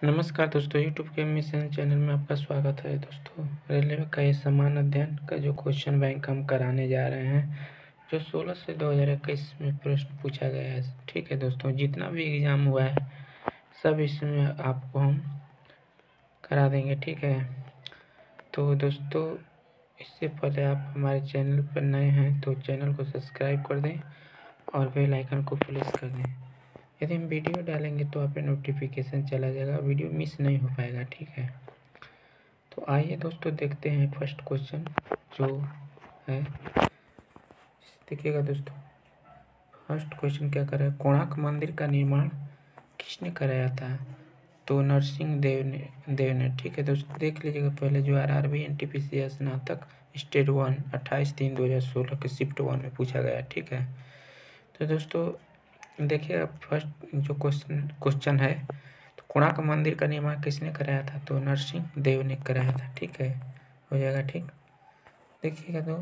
नमस्कार दोस्तों, यूट्यूब के मिशन चैनल में आपका स्वागत है। दोस्तों, रेलवे का ये समान अध्ययन का जो क्वेश्चन बैंक हम कराने जा रहे हैं, जो 16 से 2021 में प्रश्न पूछा गया है। ठीक है दोस्तों, जितना भी एग्ज़ाम हुआ है सब इसमें आपको हम करा देंगे। ठीक है, तो दोस्तों इससे पहले आप हमारे चैनल पर नए हैं तो चैनल को सब्सक्राइब कर दें और बेल आइकन को प्रेस कर दें। यदि हम वीडियो डालेंगे तो आप पे नोटिफिकेशन चला जाएगा, वीडियो मिस नहीं हो पाएगा। ठीक है, तो आइए दोस्तों देखते हैं फर्स्ट क्वेश्चन जो है। देखिएगा दोस्तों, फर्स्ट क्वेश्चन क्या कर रहा है, कोणार्क मंदिर का निर्माण किसने कराया था? तो नरसिंह देव ने। ठीक है दोस्तों, देख लीजिएगा पहले जो RRB NTPC स्नातक स्टेट 1 28/3/2016 के शिफ्ट 1 में पूछा गया। ठीक है, तो दोस्तों देखिए फर्स्ट जो क्वेश्चन है, तो कोणार्क मंदिर का निर्माण किसने कराया था? तो नरसिंह देव ने कराया था। ठीक है, हो जाएगा। ठीक, देखिएगा तो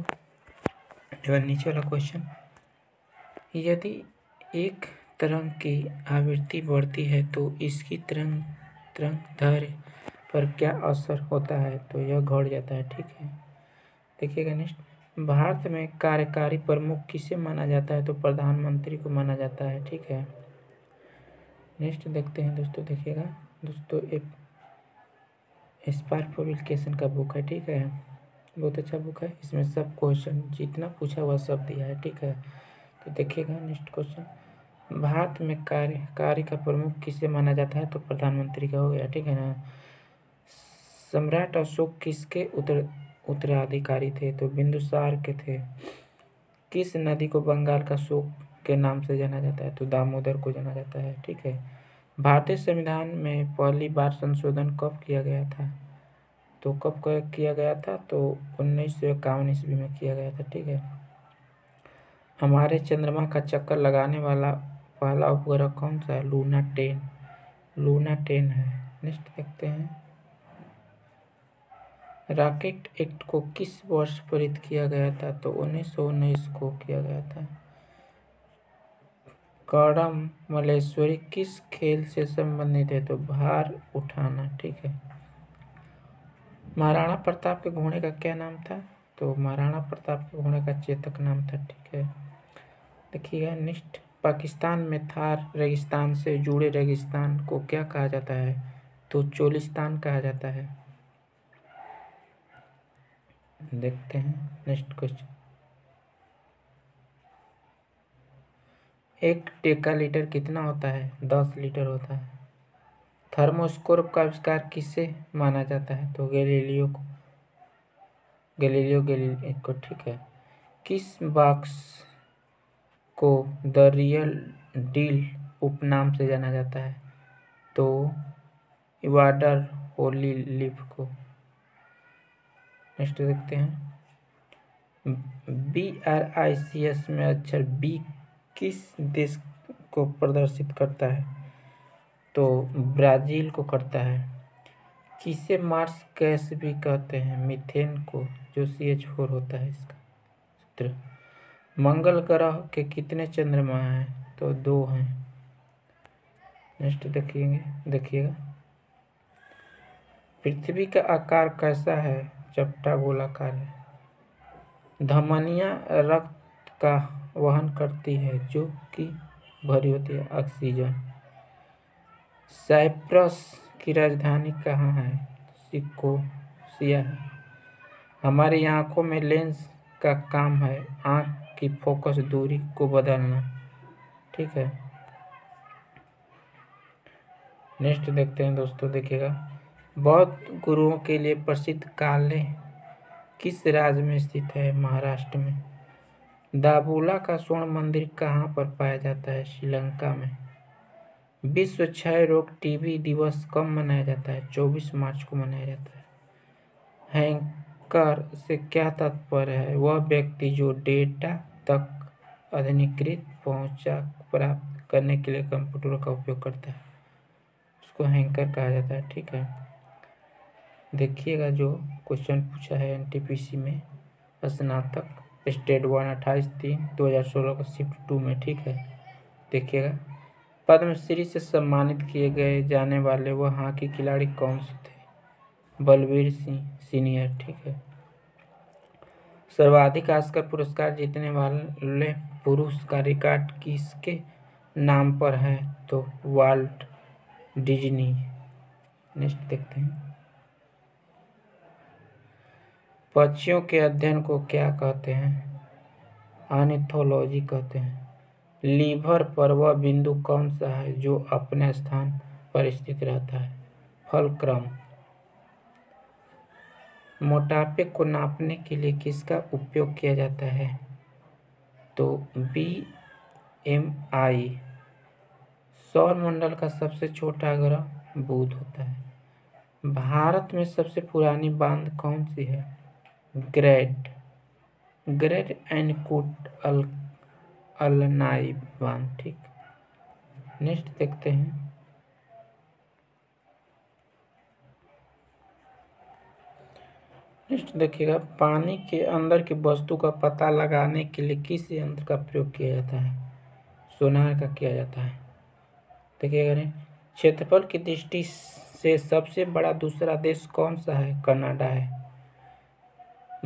एवं नीचे वाला क्वेश्चन, यदि एक तरंग की आवृत्ति बढ़ती है तो इसकी तरंग दैर्घ्य पर क्या असर होता है? तो यह घट जाता है। ठीक है, देखिएगा नेक्स्ट, भारत में कार्यकारी प्रमुख किसे माना जाता है? तो प्रधानमंत्री को माना जाता है। ठीक है, नेक्स्ट देखते हैं दोस्तों। देखिएगा दोस्तों, एक स्पार्क पब्लिकेशन का बुक है। ठीक है, बहुत अच्छा बुक है, इसमें सब क्वेश्चन जितना पूछा हुआ सब दिया है। ठीक है, तो देखिएगा नेक्स्ट क्वेश्चन, भारत में कार्य का प्रमुख किसे माना जाता है? तो प्रधानमंत्री का हो गया। ठीक है ना। सम्राट अशोक किसके उत्तराधिकारी थे? तो बिंदुसार के थे। किस नदी को बंगाल का शोक के नाम से जाना जाता है? तो दामोदर को जाना जाता है। ठीक है, भारतीय संविधान में पहली बार संशोधन कब किया गया था? तो कब किया गया था? तो 1951 ईस्वी में किया गया था। ठीक है, हमारे चंद्रमा का चक्कर लगाने वाला पहला उपग्रह कौन सा है? लूना 10 है। नेक्स्ट देखते हैं, रॉकेट एक्ट को किस वर्ष पारित किया गया था? तो 1919 को किया गया था। कड़म मल्लेश्वरी किस खेल से संबंधित है? तो भार उठाना। ठीक है, महाराणा प्रताप के घोड़े का क्या नाम था? तो महाराणा प्रताप के घोड़े का चेतक नाम था। ठीक है, देखिएगा नेक्स्ट, पाकिस्तान में थार रेगिस्तान से जुड़े रेगिस्तान को क्या कहा जाता है? तो चोलिस्तान कहा जाता है। देखते हैं नेक्स्ट क्वेश्चन, एक डेकालीटर कितना होता है? 10 लीटर होता है। थर्मोस्कोप का आविष्कार किसे माना जाता है? तो गैलीलियो को। ठीक है, किस बॉक्स को द रियल डील उपनाम से जाना जाता है? तो इवाडर होली लीफ को। नेक्स्ट देखते हैं, BRICS में अक्षर B किस देश को प्रदर्शित करता है? तो ब्राज़ील को करता है। किसे मार्स गैस भी कहते हैं? मीथेन को, जो CH4 होता है इसका सूत्र। मंगल ग्रह के कितने चंद्रमा हैं? तो 2 हैं। नेक्स्ट देखिएगा, पृथ्वी का आकार कैसा है? चपटा गोलाकार है। धमनियाँ रक्त का वहन करती है जो कि भरी होती है ऑक्सीजन। साइप्रस की राजधानी कहाँ है? निकोसिया है। हमारी आंखों में लेंस का काम है आंख की फोकस दूरी को बदलना। ठीक है, नेक्स्ट देखते हैं दोस्तों। देखिएगा, बौद्ध गुरुओं के लिए प्रसिद्ध काले किस राज्य में स्थित है? महाराष्ट्र में। दाबूला का स्वर्ण मंदिर कहाँ पर पाया जाता है? श्रीलंका में। विश्व क्षय रोग TB दिवस कब मनाया जाता है? 24 मार्च को मनाया जाता है। हैकर से क्या तात्पर्य है? वह व्यक्ति जो डेटा तक अनधिकृत पहुंचा प्राप्त करने के लिए कंप्यूटर का उपयोग करता है, उसको हैकर कहा जाता है। ठीक है, देखिएगा जो क्वेश्चन पूछा है NTPC में स्नातक स्टेट 1 28/3/2016 का शिफ्ट 2 में। ठीक है, देखिएगा पद्मश्री से सम्मानित किए गए जाने वाले वह हॉकी खिलाड़ी कौन से थे? बलवीर सिंह सीनियर। ठीक है। सर्वाधिक ऑस्कर पुरस्कार जीतने वाले पुरुष का रिकॉर्ड किसके नाम पर है? तो वाल्ट डिज्नी। नेक्स्ट देखते हैं। पक्षियों के अध्ययन को क्या कहते हैं? ऑर्निथोलॉजी कहते हैं। लीवर पर वह बिंदु कौन सा है जो अपने स्थान पर स्थित रहता है? फलक्रम। मोटापे को नापने के लिए किसका उपयोग किया जाता है? तो BMI। सौर मंडल का सबसे छोटा ग्रह बुध होता है। भारत में सबसे पुरानी बांध कौन सी है? ग्रेट एनीकट अल्नाई बांध। ठीक। नेक्स्ट देखते हैं। नेक्स्ट देखिएगा, पानी के अंदर की वस्तु का पता लगाने के लिए किस यंत्र का प्रयोग किया जाता है? सोनार का किया जाता है। देखिएगा, क्षेत्रफल की दृष्टि से सबसे बड़ा दूसरा देश कौन सा है? कनाडा है।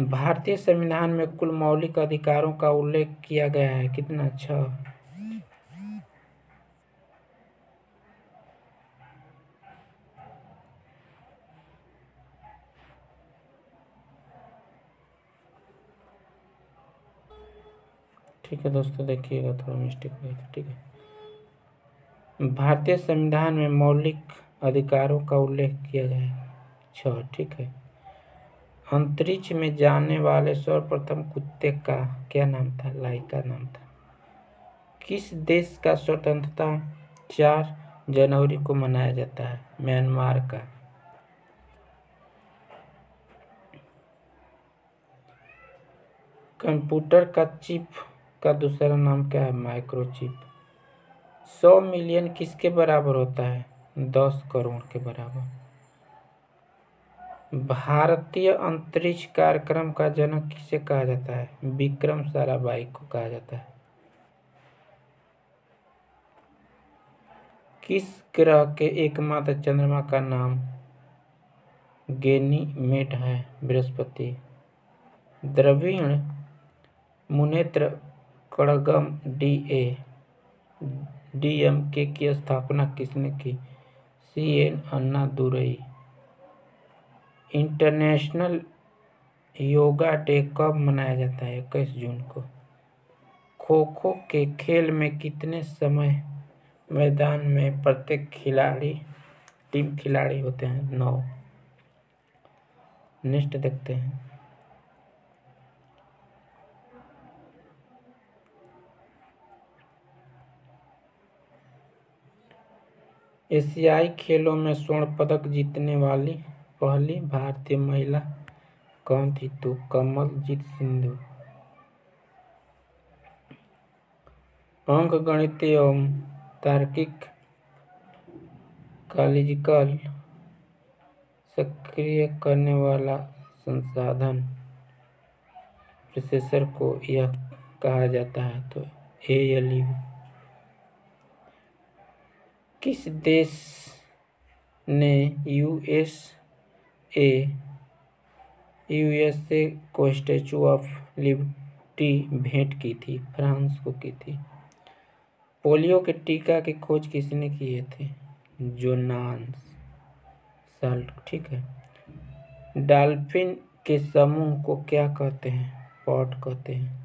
भारतीय संविधान में कुल मौलिक अधिकारों का उल्लेख किया गया है कितना? 6। ठीक है दोस्तों, देखिएगा थोड़ा मिस्टेक हुई थी। ठीक है। भारतीय संविधान में मौलिक अधिकारों का उल्लेख किया गया है 6। ठीक है। अंतरिक्ष में जाने वाले सर्वप्रथम कुत्ते का क्या नाम था? लाइका नाम था। किस देश का स्वतंत्रता 4 जनवरी को मनाया जाता है? म्यांमार का। कंप्यूटर का चिप का दूसरा नाम क्या है? माइक्रोचिप। 100 मिलियन किसके बराबर होता है? 10 करोड़ के बराबर। भारतीय अंतरिक्ष कार्यक्रम का जनक किसे कहा जाता है? विक्रम साराभाई को कहा जाता है। किस ग्रह के एकमात्र चंद्रमा का नाम गैनीमेड है? बृहस्पति। द्रविड़ मुनेत्र कड़गम DMK की स्थापना किसने की? CN Annadurai. International yoga day कब मनाया जाता है? 21 जून को। खो खो के खेल में कितने समय मैदान में प्रत्येक टीम खिलाड़ी होते हैं? 9। नेक्स्ट देखते हैं। एशियाई खेलों में स्वर्ण पदक जीतने वाली पहली भारतीय महिला कौन थी? तो कमलजीत सिंधु। अंकगणितीय एवं तार्किक लॉजिकल सक्रिय करने वाला संसाधन प्रोसेसर को यह कहा जाता है? तो ALU। किस देश ने USA को स्टैचू ऑफ लिबर्टी भेंट की थी? फ्रांस को की थी। पोलियो के टीका की खोज किसने किए थे? Jonas salt. ठीक है। डॉल्फिन के समूह को क्या कहते हैं? पॉड कहते हैं।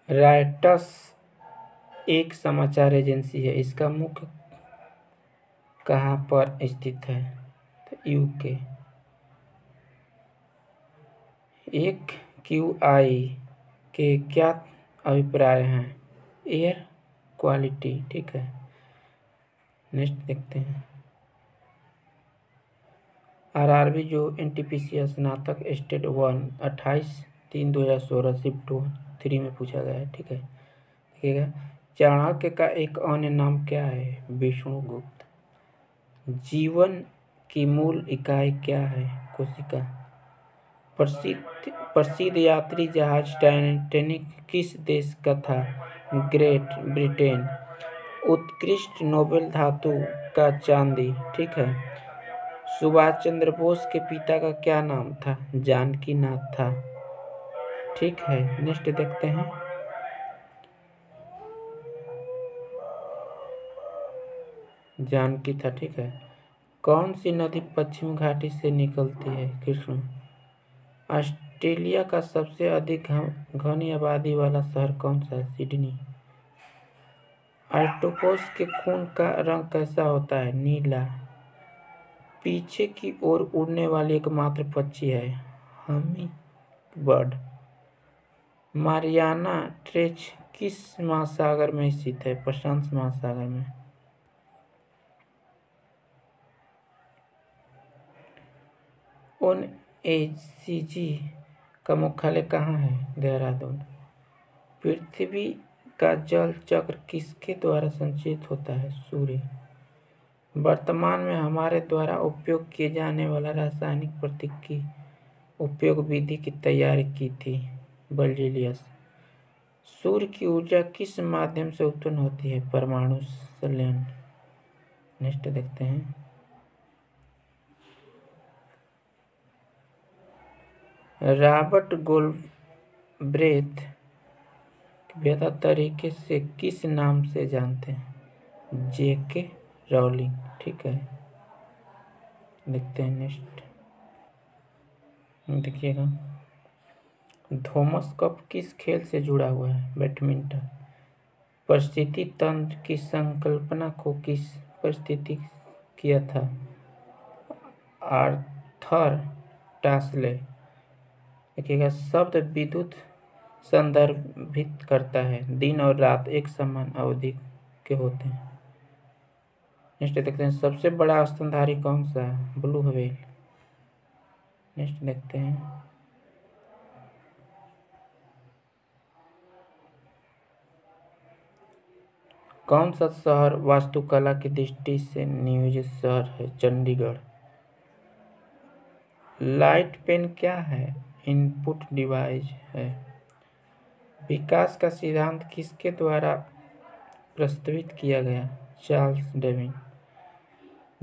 रॉयटर्स एक समाचार एजेंसी है, इसका मुख्य कहाँ पर स्थित है? तो UK। एक QI के क्या अभिप्राय हैं? Air quality. ठीक है। नेक्स्ट देखते हैं। RRB जो NTPC स्नातक स्टेट 1 28/3/2016 शिफ्ट 3 में पूछा गया है। ठीक है। देखिएगा, चाणक्य का एक अन्य नाम क्या है? विष्णुगुप्त। जीवन की मूल इकाई क्या है? कोशिका। प्रसिद्ध यात्री जहाज टाइटैनिक किस देश का था? Great Britain. उत्कृष्ट नोबेल धातु का चांदी। ठीक है। सुभाष चंद्र बोस के पिता का क्या नाम था? जानकी नाथ था। ठीक है, नेक्स्ट देखते हैं। जानकी था। ठीक है। कौन सी नदी पश्चिम घाटी से निकलती है? कृष्ण। ऑस्ट्रेलिया का सबसे अधिक घनी आबादी वाला शहर कौन सा है? सिडनी। ऑक्टोपस के खून का रंग कैसा होता है? नीला। पीछे की ओर उड़ने वाली एकमात्र पक्षी है? Humming bird. मारियाना ट्रेंच किस महासागर में स्थित है? प्रशांत महासागर में। ओएनजीसी का मुख्यालय कहाँ है? देहरादून। पृथ्वी का जल चक्र किसके द्वारा संचालित होता है? सूर्य। वर्तमान में हमारे द्वारा उपयोग किए जाने वाला रासायनिक प्रतीक की उपयोग विधि की तैयारी की थी? बर्जीलियस। सूर्य की ऊर्जा किस माध्यम से उत्पन्न होती है? परमाणु संलयन। नेक्स्ट देखते हैं। रॉबर्ट गोल्डब्रेथ बेहतर तरीके से किस नाम से जानते हैं? जेके राउलिंग। ठीक है, देखते हैं नेक्स्ट। देखिएगा, थॉमस कप किस खेल से जुड़ा हुआ है? बैडमिंटन। परिस्थिति तंत्र की संकल्पना को किस परिस्थिति किया था? आर्थर टासले। देखिएगा, शब्द विद्युत संदर्भित करता है। दिन और रात एक समान अवधि के होते हैं। नेक्स्ट देखते हैं, सबसे बड़ा स्तनधारी कौन सा है? Blue whale. नेक्स्ट देखते हैं, कौन सा शहर वास्तुकला की दृष्टि से नियोजित शहर है? चंडीगढ़। लाइट पेन क्या है? इनपुट डिवाइस है। विकास का सिद्धांत किसके द्वारा प्रस्तावित किया गया? Charles Darwin.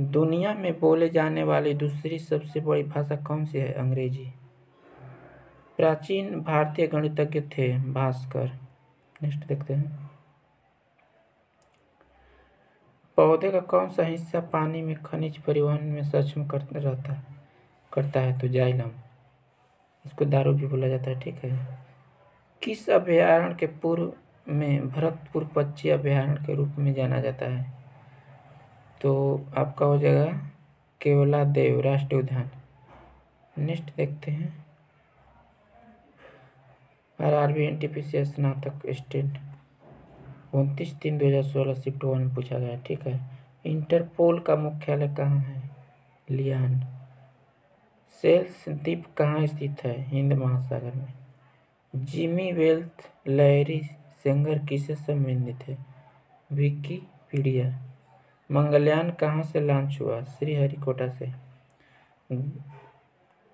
दुनिया में बोले जाने वाली दूसरी सबसे बड़ी भाषा कौन सी है? अंग्रेजी। प्राचीन भारतीय गणितज्ञ थे? भास्कर। नेक्स्ट देखते हैं, पौधे का कौन सा हिस्सा पानी में खनिज परिवहन में सक्षम करता है? तो जाइलम। इसको दारू भी बोला जाता है। ठीक है। किस अभयारण्य के पूर्व में भरतपुर पक्षी अभयारण्य के रूप में जाना जाता है? तो आपका हो जाएगा केवलादेव राष्ट्रीय उद्यान। नेक्स्ट देखते हैं, आरआरबी एनटीपीसी स्नातक स्टेट 29/3/2016 शिफ्ट 1 में पूछा गया। ठीक है। इंटरपोल का मुख्यालय कहाँ है? लियान। सेल्स द्वीप कहाँ स्थित है? हिंद महासागर में। जिमी वेल्थ लैरी सेंगर किससे संबंधित है? विकिपीडिया। मंगलयान कहाँ से लॉन्च हुआ? श्रीहरिकोटा से।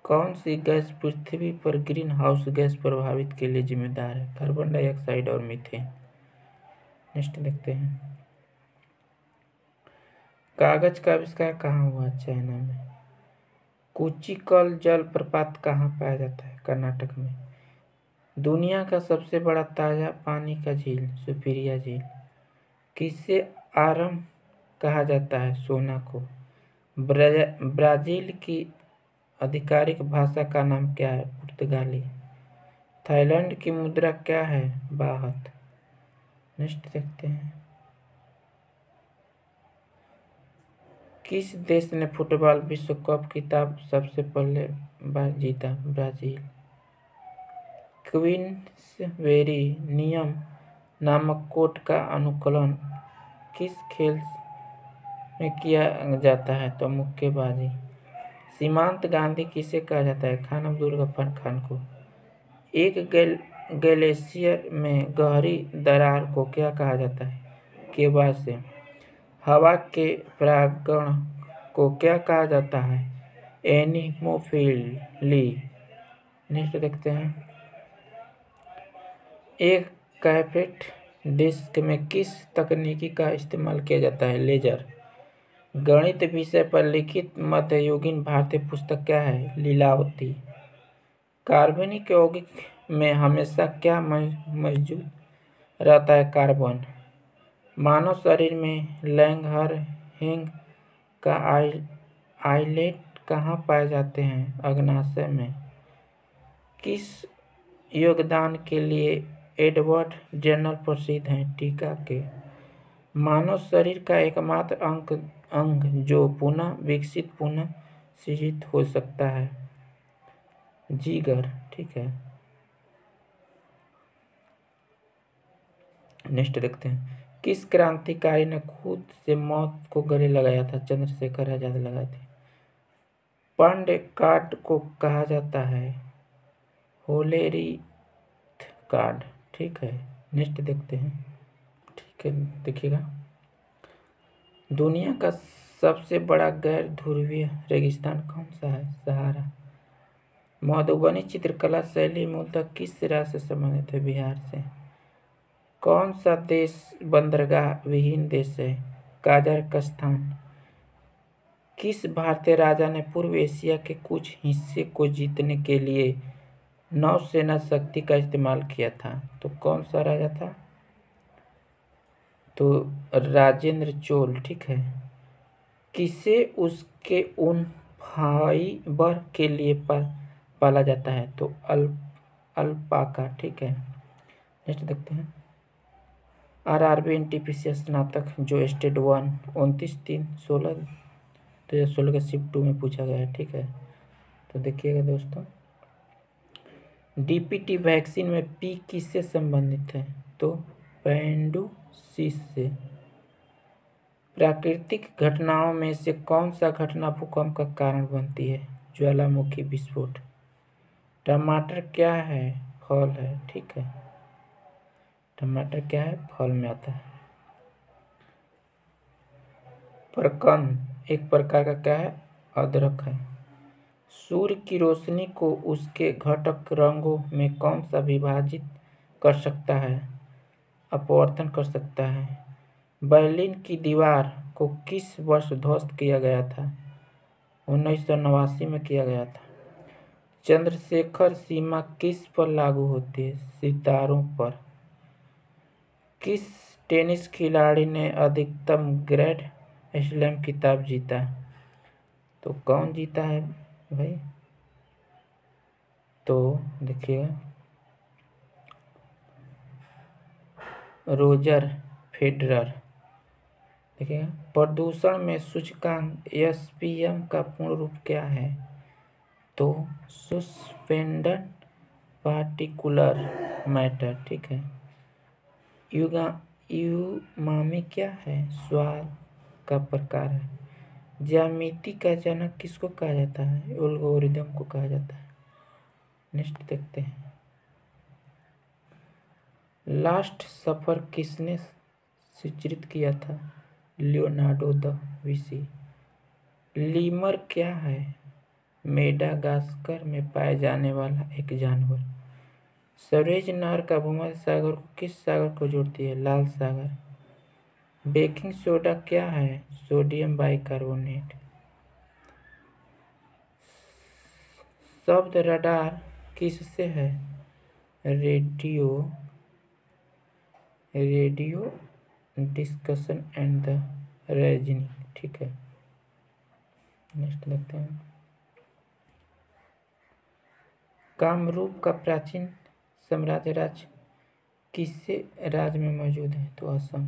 कौन सी गैस पृथ्वी पर ग्रीन हाउस गैस प्रभावित के लिए जिम्मेदार है? कार्बन डाइऑक्साइड और मीथेन। नेक्स्ट देखते हैं, कागज का आविष्कार कहाँ हुआ? चाइना में। कुचिकल जलप्रपात कहाँ पाया जाता है? कर्नाटक में। दुनिया का सबसे बड़ा ताजा पानी का झील? सुपीरिया झील। किसे आरम कहा जाता है? सोना को। ब्राजील की आधिकारिक भाषा का नाम क्या है? पुर्तगाली। थाईलैंड की मुद्रा क्या है? बाहत। नेक्स्ट देखते हैं, किस देश ने फुटबॉल विश्व कप खिताब सबसे पहले बार जीता? ब्राजील। क्वींसबेरी नियम नामक कोड का अनुकूलन किस खेल में किया जाता है? तो मुक्केबाजी। सीमांत गांधी किसे कहा जाता है? खान अब्दुल गफ्फार खान को। एक ग्लेशियर में गहरी दरार को क्या कहा जाता है? केबा से। हवा के परागण को क्या कहा जाता है? एनीमोफिली। नेक्स्ट देखते हैं, एक कैफेट डिस्क में किस तकनीकी का इस्तेमाल किया जाता है? लेजर। गणित विषय पर लिखित मध्ययुगीन भारतीय पुस्तक क्या है? लीलावती। कार्बनिक यौगिक में हमेशा क्या मौजूद रहता है? कार्बन। मानव शरीर में लैंगरहैंस का आइलैंड कहाँ पाए जाते हैं? अग्न्याशय में। किस योगदान के लिए एडवर्ड जेनर प्रसिद्ध हैं? टीका के। मानव शरीर का एकमात्र अंग जो पुनः विकसित पुनः सृजित हो सकता है? जिगर। ठीक है। नेक्स्ट देखते हैं, किस क्रांतिकारी ने खुद से मौत को गले लगाया था? चंद्रशेखर आजाद लगाए थे। पांड्य कार्ड को कहा जाता है? होलेरीथ कार्ड। ठीक है। नेक्स्ट देखते हैं। ठीक है, देखिएगा, दुनिया का सबसे बड़ा गैर ध्रुवीय रेगिस्तान कौन सा है? सहारा। मधुबनी चित्रकला शैली मूलतः किस राज्य से संबंधित है? बिहार से। कौन सा देश बंदरगाह विहीन देश है? कजाकिस्तान। किस भारतीय राजा ने पूर्व एशिया के कुछ हिस्से को जीतने के लिए नौसेना शक्ति का इस्तेमाल किया था? तो कौन सा राजा था? तो राजेंद्र चोल। ठीक है। किसे उसके ऊन फाइबर के लिए पाला जाता है? तो अल्पाका। ठीक है। नेक्स्ट देखते हैं, आरआरबी एनटीपीसी स्नातक जो स्टेट 1 29/3/2016 का शिफ्ट 2 में पूछा गया है। ठीक है। तो देखिएगा दोस्तों, डीपीटी वैक्सीन में पी किससे संबंधित है? तो पेंडुसिस से। प्राकृतिक घटनाओं में से कौन सा घटना भूकंप का कारण बनती है? ज्वालामुखी विस्फोट। टमाटर क्या है? फल है। ठीक है। टमाटर क्या है? फल में आता है। प्रकंद एक प्रकार का क्या है? अदरक है। सूर्य की रोशनी को उसके घटक रंगों में कौन सा विभाजित कर सकता है? अपवर्तन कर सकता है। berlin की दीवार को किस वर्ष ध्वस्त किया गया था? 1989 में किया गया था। चंद्रशेखर सीमा किस पर लागू होती है? सितारों पर। किस टेनिस खिलाड़ी ने अधिकतम ग्रैंड स्लैम खिताब जीता? तो कौन जीता है भाई? तो देखिएगा, रोजर फेडरर। देखिएगा, प्रदूषण में सूचकांक एसपीएम का पूर्ण रूप क्या है? तो सस्पेंडेड पार्टिकुलर मैटर। ठीक है। उमामी क्या है? स्वाद का प्रकार है। ज्यामिति का जनक किसको कहा जाता है? एल्गोरिदम को कहा जाता है। नेक्स्ट देखते हैं, लास्ट सफर किसने चित्रित किया था? Leonardo da Vinci. लीमर क्या है? मेडागास्कर में पाए जाने वाला एक जानवर। सरेज नहर का भूमध्य सागर को किस सागर को जोड़ती है? लाल सागर। बेकिंग सोडा क्या है? Sodium bicarbonate. शब्द रडार किससे है? Radio discussion and the reasoning. ठीक है। नेक्स्ट देखते हैं, कामरूप का प्राचीन साम्राज्य राज्य किसे राज्य में मौजूद है? तो असम।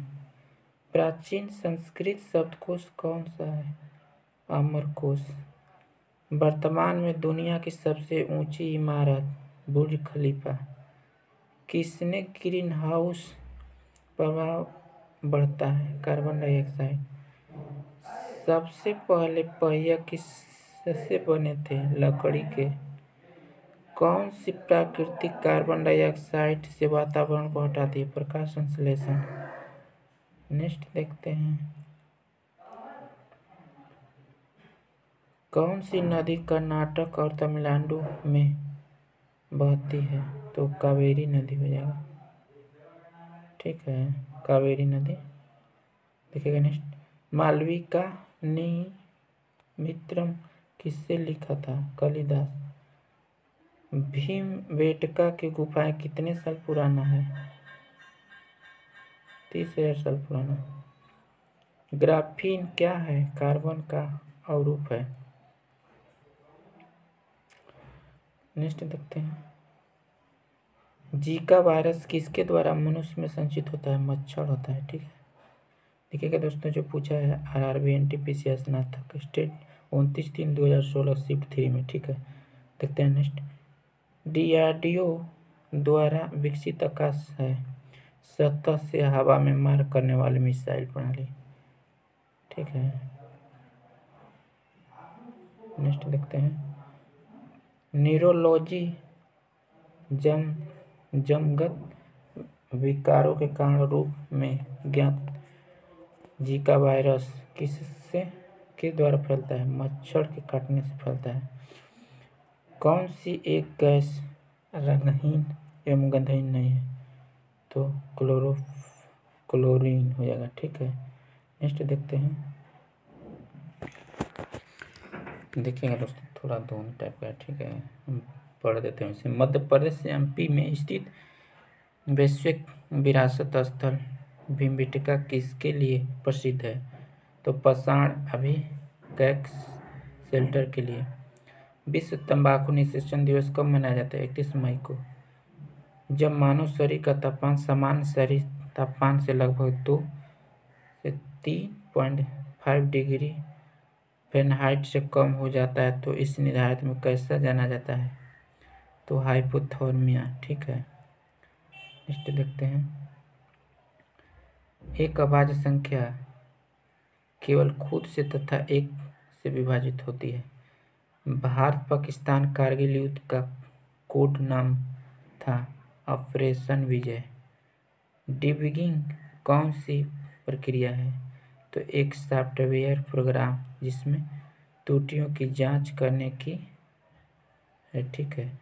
प्राचीन संस्कृत शब्दकोश कौन सा है? अमरकोश। वर्तमान में दुनिया की सबसे ऊंची इमारत बुर्ज खलीफा। किसने ग्रीन हाउस प्रभाव बढ़ता है? Carbon dioxide. सबसे पहले पहिया किससे बने थे? लकड़ी के। कौन सी प्राकृतिक कार्बन डाइऑक्साइड से वातावरण को हटाती है? प्रकाश संश्लेषण। नेक्स्ट देखते हैं, कौन सी नदी कर्नाटक और तमिलनाडु में बहती है तो कावेरी नदी हो जाएगा। ठीक है, कावेरी नदी। देखिएगा नेक्स्ट, मालविका निमित्रम किससे लिखा था? कालिदास। भीमबेटका की गुफाएं कितने साल पुराना है? 30,000 साल पुराना। ग्राफीन क्या है? कार्बन का अवरूप है। नेक्स्ट देखते हैं, जीका वायरस किसके द्वारा मनुष्य में संचित होता है? मच्छर होता है। ठीक है, देखिएगा दोस्तों, जो पूछा है RRB NTPC स्नातक स्टेट 29/3/2016 शिफ्ट 3 में। ठीक है, देखते हैं नेक्स्ट, DRDO द्वारा विकसित आकाश है सतह से हवा में मार करने वाली मिसाइल प्रणाली। ठीक है, नेक्स्ट देखते हैं, न्यूरोलॉजी जमगत विकारों के कारण रूप में ज्ञात जीका वायरस किससे के द्वारा फैलता है? मच्छर के काटने से फैलता है। कौन सी एक गैस रंगहीन एवं गंधहीन नहीं है? तो क्लोरीन हो जाएगा। ठीक है, नेक्स्ट देखते हैं, देखिएगा दोस्तों, थोड़ा दोनों टाइप का है। ठीक है, हम पढ़ देते हैं इसे। मध्य प्रदेश से MP में स्थित वैश्विक विरासत स्थल भीमबेटका किसके लिए प्रसिद्ध है? तो पाषाण अभिकैक शेल्टर के लिए। विश्व तंबाकू निषेचन दिवस कब मनाया जाता है? 31 मई को, जब मानव शरीर का तापमान सामान्य शरीर तापमान से लगभग 2 से 3.5 डिग्री फ़ारेनहाइट से कम हो जाता है। तो इस निर्धारित में कैसा जाना जाता है? तो हाइपोथर्मिया। ठीक है, नेक्स्ट देखते हैं, एक अभाज्य संख्या केवल खुद से तथा एक से विभाजित होती है। भारत पाकिस्तान कारगिल युद्ध का कोड नाम था ऑपरेशन विजय। डिबगिंग कौन सी प्रक्रिया है? तो एक सॉफ्टवेयर प्रोग्राम जिसमें त्रुटियों की जांच करने की है। ठीक है,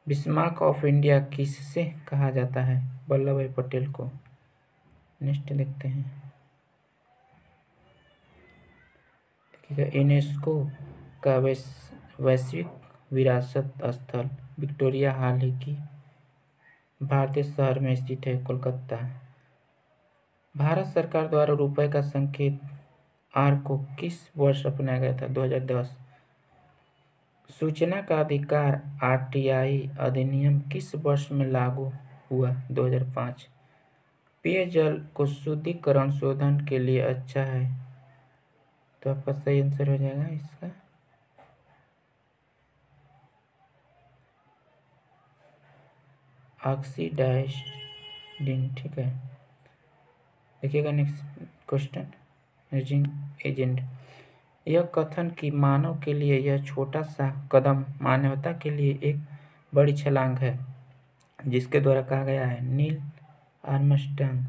बिस्मार्क ऑफ इंडिया किससे कहा जाता है? वल्लभ भाई पटेल को। नेक्स्ट देखते हैं, देखिएगा, यूनेस्को का वैश्विक विरासत स्थल विक्टोरिया हाल ही की भारतीय शहर में स्थित है, कोलकाता। भारत सरकार द्वारा रुपए का संकेत R को किस वर्ष अपनाया गया था? 2010। सूचना का अधिकार RTI अधिनियम किस वर्ष में लागू हुआ? 2005। पेयजल को शुद्धिकरण शोधन के लिए अच्छा है, तो आपका सही आंसर हो जाएगा इसका ऑक्सीडाइज्ड। ठीक है, देखिएगा नेक्स्ट क्वेश्चन, एजिंग एजेंट। यह कथन कि मानव के लिए यह छोटा सा कदम मानवता के लिए एक बड़ी छलांग है, जिसके द्वारा कहा गया है? Neil Armstrong.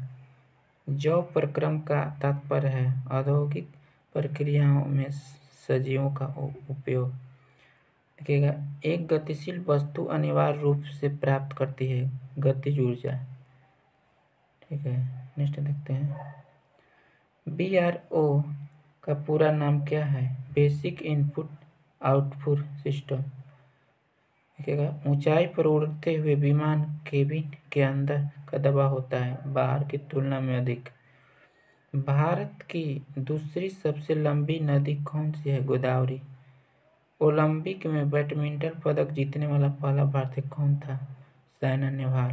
जौ प्रक्रम का तात्पर्य है औद्योगिक प्रक्रियाओं में सजीवों का उपयोग। देखिएगा, एक गतिशील वस्तु अनिवार्य रूप से प्राप्त करती है गतिज ऊर्जा। ठीक है, नेक्स्ट देखते हैं, BRO का पूरा नाम क्या है? Basic input output system. देखिएगा, ऊंचाई पर उड़ते हुए विमान केबिन के अंदर का दबाव होता है बाहर की तुलना में अधिक। भारत की दूसरी सबसे लंबी नदी कौन सी है? गोदावरी। ओलंपिक में बैडमिंटन पदक जीतने वाला पहला भारतीय कौन था? साइना नेहवाल।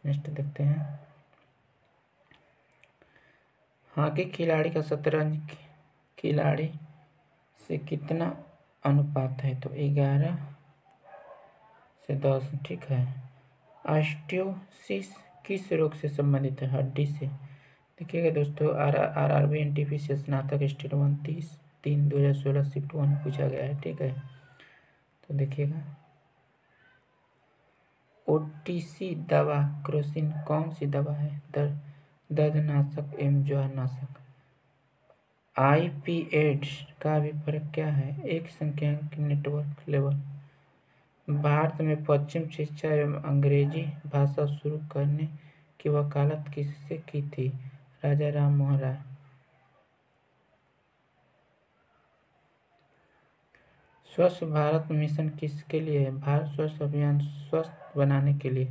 नेक्स्ट देखते हैं, हॉकी खिलाड़ी का शतरंज खिलाड़ी से कितना अनुपात है? तो 11:10। ठीक है, ऑस्टियोसिस किस रोग से संबंधित है? हड्डी से। देखिएगा दोस्तों, RRB NTPC स्नातक स्टेट 29/3/2016 शिफ्ट 1 पूछा गया है। ठीक है, तो देखिएगा, OTC दवा क्रोसिन कौन सी दवा है? दर्दनाशक एवं ज्वरनाशक। IP एड्स का अभिप्राय क्या है? एक संख्यांक नेटवर्क लेवल। भारत में पश्चिम शिक्षा एवं अंग्रेजी भाषा शुरू करने की वकालत किससे की थी? राजा राम मोहन राय। स्वच्छ भारत मिशन किसके लिए है? भारत स्वच्छ अभियान स्वस्थ बनाने के लिए।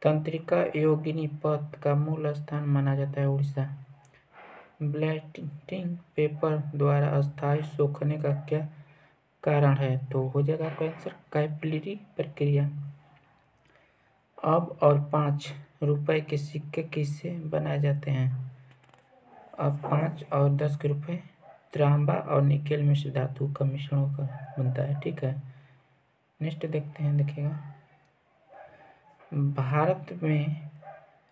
तंत्रिका योगिनी पथ का मूल स्थान माना जाता है उड़ीसा। ब्लेटिंग पेपर द्वारा अस्थायी सोखने का क्या कारण है? तो हो जाएगा कैंसर। कैपिलरी प्रक्रिया। अब और 5 रुपए के सिक्के किससे बनाए जाते हैं? अब 5 और 10 के रुपए तांबा और निकेल मिश्र धातु का मिश्रण का बनता है। ठीक है, नेक्स्ट देखते हैं। देखिएगा, भारत में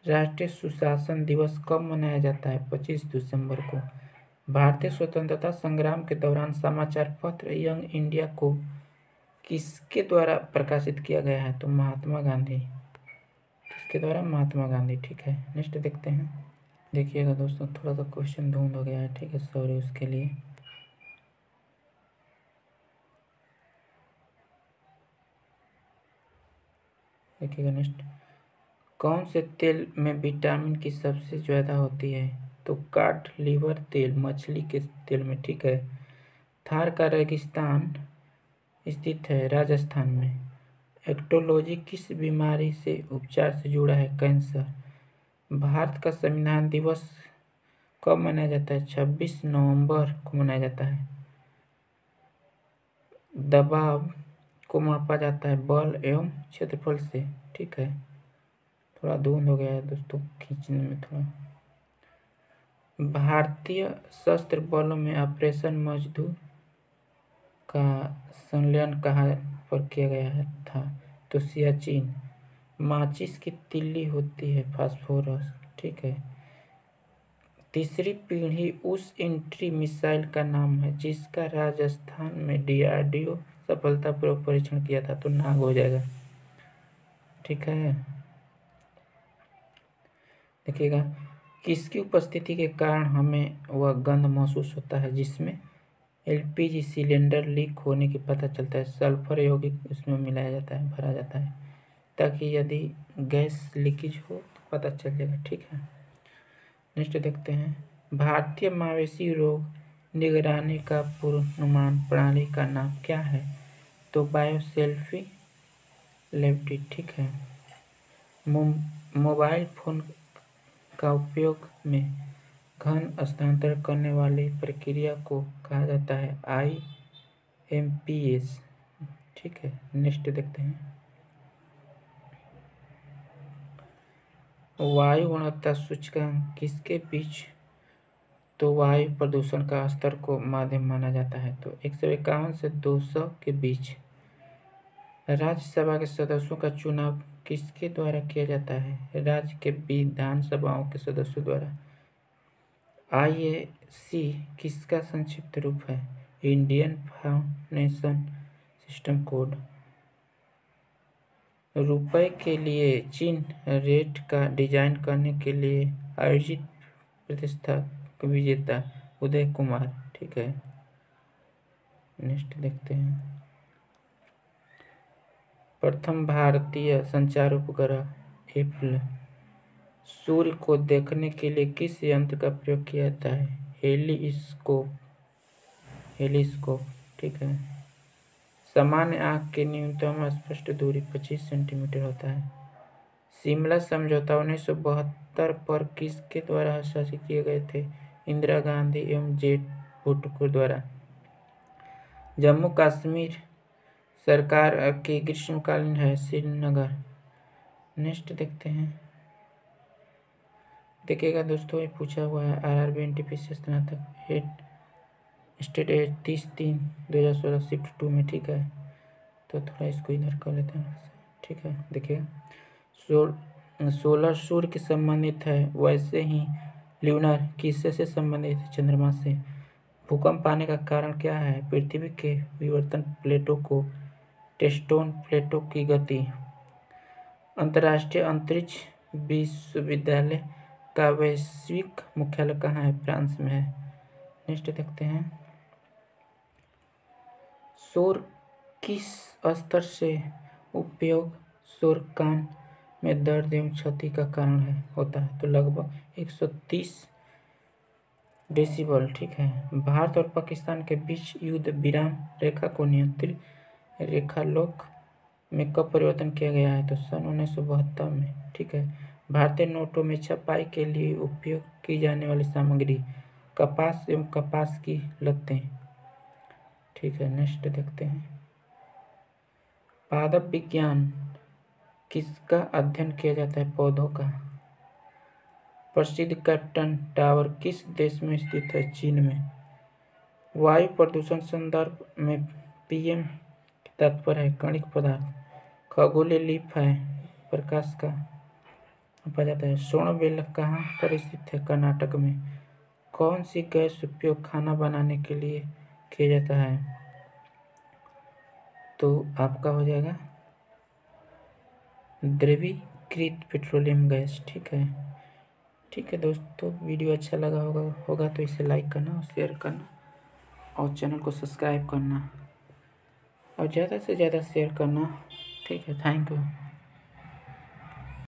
राष्ट्रीय सुशासन दिवस कब मनाया जाता है? 25 दिसंबर को। भारतीय स्वतंत्रता संग्राम के दौरान समाचार पत्र यंग इंडिया को किसके द्वारा प्रकाशित किया गया है? तो महात्मा गांधी। किसके द्वारा? महात्मा गांधी। ठीक है, नेक्स्ट देखते हैं। देखिएगा दोस्तों, थोड़ा सा क्वेश्चन धुंध हो गया है, ठीक है, सॉरी उसके लिए। देखिएगा नेक्स्ट, कौन से तेल में विटामिन की सबसे ज़्यादा होती है? तो काट लीवर तेल, मछली के तेल में। ठीक है, थार का रेगिस्तान स्थित है राजस्थान में। एक्टोलॉजी किस बीमारी से उपचार से जुड़ा है? कैंसर। भारत का संविधान दिवस कब मनाया जाता है? 26 नवंबर को मनाया जाता है। दबाव को मापा जाता है बल एवं क्षेत्रफल से। ठीक है, थोड़ा धुंध हो गया है दोस्तों, खींचने में थोड़ा। भारतीय सशस्त्र बलों में ऑपरेशन मजदूर का संलयन कहाँ पर किया गया था? तो सियाचिन। माचिस की तिल्ली होती है फास्फोरस। ठीक है, तीसरी पीढ़ी उस एंट्री मिसाइल का नाम है जिसका राजस्थान में डीआरडीओ सफलतापूर्वक परीक्षण किया था। तो नाग हो जाएगा। ठीक है, देखिएगा, किसकी उपस्थिति के कारण हमें वह गंध महसूस होता है जिसमें एलपीजी सिलेंडर लीक होने की पता चलता है? सल्फर यौगिक उसमें मिलाया जाता है, भरा जाता है, ताकि यदि गैस लीकेज हो तो पता चल जाएगा। ठीक है, नेक्स्ट देखते हैं। भारतीय मवेशी रोग निगरानी का पूर्वानुमान प्रणाली का नाम क्या है? तो बायोसेल्फी लेफ्टी। ठीक है, मोबाइल फोन का उपयोग में घन हस्तांतरण करने वाली प्रक्रिया को कहा जाता है IMPS। ठीक है, नेक्स्ट देखते हैं। वायु गुणवत्ता सूचकांक किसके बीच? तो वायु प्रदूषण का स्तर को माध्यम माना जाता है। तो 151 से 200 के बीच। राज्यसभा के सदस्यों का चुनाव किसके द्वारा किया जाता है? राज्य के विधानसभाओं के सदस्यों द्वारा। IAC किसका संक्षिप्त रूप है? Indian foundation system code. रुपए के लिए चिन्ह रेट का डिजाइन करने के लिए आयोजित प्रतिष्ठा विजेता उदय कुमार। ठीक है, नेक्स्ट देखते हैं। प्रथम भारतीय संचार उपग्रह एप्पल सूर्य को देखने के लिए किस यंत्र का प्रयोग किया जाता है? हेलिस्कोप। ठीक है, सामान्य आँख की न्यूनतम स्पष्ट दूरी 25 सेंटीमीटर होता है। शिमला समझौता 1972 पर किसके द्वारा हस्ताक्षर किए गए थे? इंदिरा गांधी एवं जेट भुट्टो द्वारा। जम्मू कश्मीर सरकार की ग्रीष्मकालीन है श्रीनगर। नेक्स्ट देखते हैं। देखिएगा दोस्तों, ये पूछा हुआ है RRB NTPC स्नातक स्टेट 30/3/2016 शिफ्ट 2 में। ठीक है, तो थोड़ा इसको इधर कर लेते हैं। ठीक है, देखिए, सोलर सूर्य के संबंधित है, वैसे ही ल्यूनर किससे से संबंधित है? चंद्रमा से। भूकंप आने का कारण क्या है? पृथ्वी के विवर्तन प्लेटों को टेस्टोन प्लेटों की गति। अंतर्राष्ट्रीय अंतरिक्ष विश्वविद्यालय का वैश्विक मुख्यालय कहाँ है? फ्रांस में है। नेक्स्ट देखते हैं। सौर किस स्तर से उपयोग शोर कान में दर्द एवं क्षति का कारण होता है? तो लगभग 130 डेसिबल। ठीक है। भारत और पाकिस्तान के बीच युद्ध विराम रेखा को नियंत्रित रेखा लोक में कब परिवर्तन किया गया है? तो सन 1972 में। ठीक है। भारतीय नोटों में छपाई के लिए उपयोग की जाने वाली सामग्री कपास एवं कपास की लतें। ठीक है। नेक्स्ट देखते हैं। पादप विज्ञान किसका अध्ययन किया जाता है? पौधों का। प्रसिद्ध कैप्टन टावर किस देश में स्थित है? चीन में। वायु प्रदूषण संदर्भ में पीएम तात्पर्य है कणिक पदार्थ। खगोलीय लीफ है प्रकाश का पाया जाता है। सोनबेल कहाँ पर स्थित है? कर्नाटक में। कौन सी गैस उपयोग खाना बनाने के लिए किया जाता है? तो आपका हो जाएगा द्रवीकृत पेट्रोलियम गैस। ठीक है। ठीक है दोस्तों, वीडियो अच्छा लगा होगा तो इसे लाइक करना और शेयर करना और चैनल को सब्सक्राइब करना और ज़्यादा से ज़्यादा शेयर करना। ठीक है। Thank you.